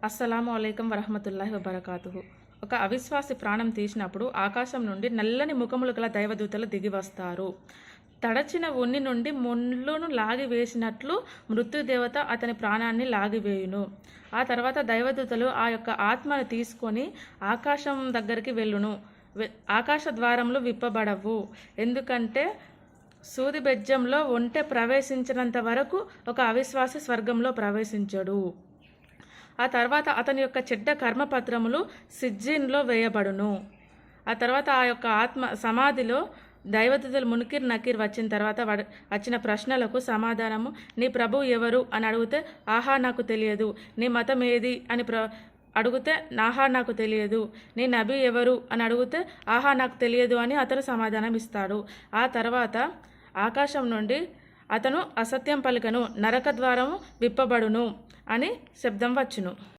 అస్సలాము అలైకుం వరహమతుల్లాహి వబరకాతుహు. ఒక అవిశ్వాసి ప్రాణం తీసినప్పుడు ఆకాశం నుండి నల్లని ముఖములు గల దైవదూతలు దిగి వస్తారు. తడచిన ఉన్ని నుండి ముళ్ళును లాగివేసినట్లు మృత్యుదేవత అతని ప్రాణాన్ని లాగివేయును. ఆ తర్వాత దైవదూతలు ఆ యొక్క ఆత్మను తీసుకొని ఆకాశం దగ్గరికి వెళ్ళును. ఆకాశ ద్వారములు విప్పబడవు. ఎందుకంటే సూది బెజ్జంలో ఒంటె ప్రవేశించినంత వరకు ఒక అవిశ్వాసి స్వర్గంలో ప్రవేశించడు. ఆ తర్వాత అతని యొక్క చెడ్డ కర్మపత్రములు సిజ్జీన్లో వేయబడును. ఆ తర్వాత ఆ యొక్క ఆత్మ సమాధిలో దైవదూతలు మునికిర్ నకీర్ వచ్చిన తర్వాత వచ్చిన ప్రశ్నలకు సమాధానము, నీ ప్రభు ఎవరు అని అడిగితే ఆహా నాకు తెలియదు. నీ మతం ఏది అని అడిగితే నాహా నాకు తెలియదు. నీ నబీ ఎవరు అని అడిగితే ఆహా నాకు తెలియదు అని అతను సమాధానం ఇస్తాడు. ఆ తర్వాత ఆకాశం నుండి అతను అసత్యం పలికను, నరక ద్వారము విప్పబడును అని శబ్దం వచ్చును.